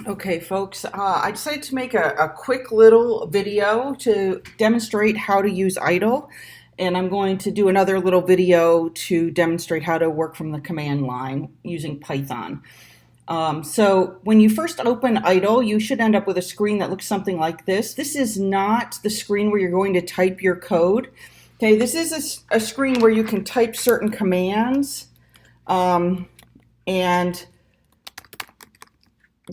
Okay, folks, I decided to make a quick little video to demonstrate how to use idle, and I'm going to do another little video to demonstrate how to work from the command line using Python. So when you first open idle, you should end up with a screen that looks something like this. This is not the screen where you're going to type your code. Okay, this is a screen where you can type certain commands and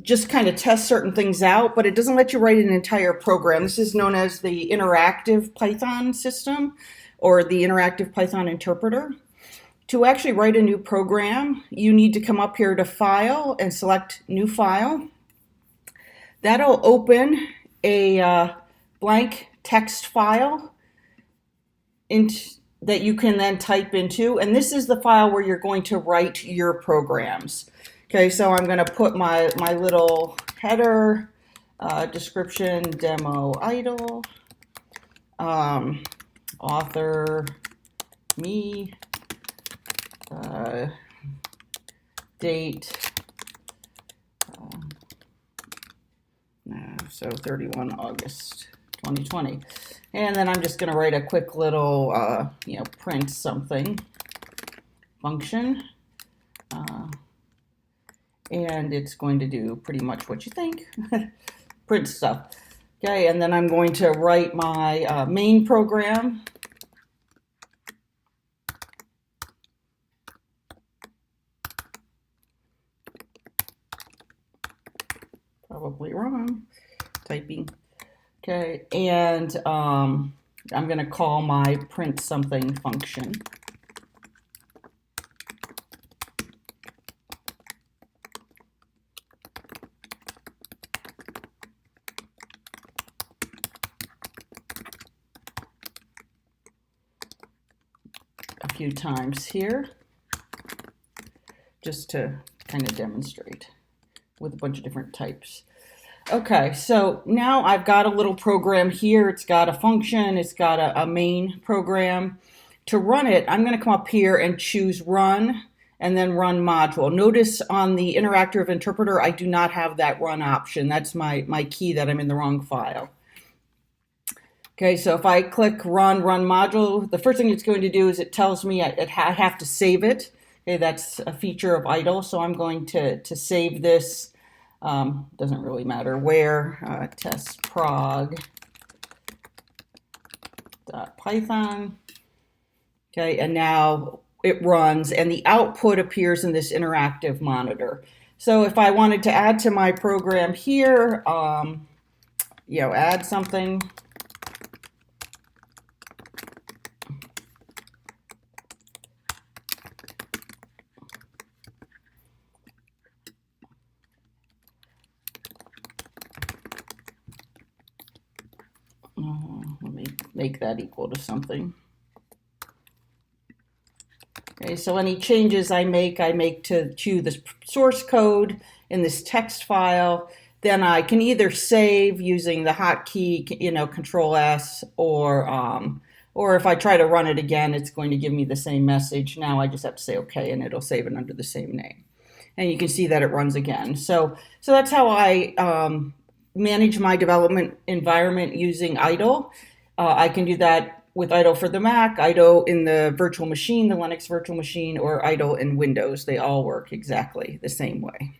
just kind of test certain things out, but it doesn't let you write an entire program. This is known as the interactive Python system or the interactive Python interpreter. To actually write a new program, you need to come up here to File and select New File. That'll open a blank text file that you can then type into, and this is the file where you're going to write your programs. Okay, so I'm going to put my little header, description, demo idle, author, me, date, so 31 August 2020. And then I'm just going to write a quick little, print something function. And it's going to do pretty much what you think, print stuff. Okay, and then I'm going to write my main program. Probably wrong, typing. Okay, and I'm going to call my print something function. A few times here just to kind of demonstrate with a bunch of different types. Okay, so now I've got a little program here. It's got a function, it's got a main program. To run it, I'm going to come up here and choose run and then run module. Notice on the interactive interpreter, I do not have that run option. That's my key that I'm in the wrong file. Okay, so if I click run module, the first thing it's going to do is it tells me I have to save it. Okay, that's a feature of idle, so I'm going to save this. Doesn't really matter where. Test prog.python. Okay, and now it runs, and the output appears in this interactive monitor. So if I wanted to add to my program here, add something. Let me make that equal to something. Okay, so any changes I make to the source code in this text file. Then I can either save using the hotkey, Control S, or if I try to run it again, it's going to give me the same message. Now I just have to say OK, and it'll save it under the same name. And you can see that it runs again. So that's how I manage my development environment using idle. I can do that with idle for the Mac, idle in the virtual machine, the Linux virtual machine, or idle in Windows. They all work exactly the same way.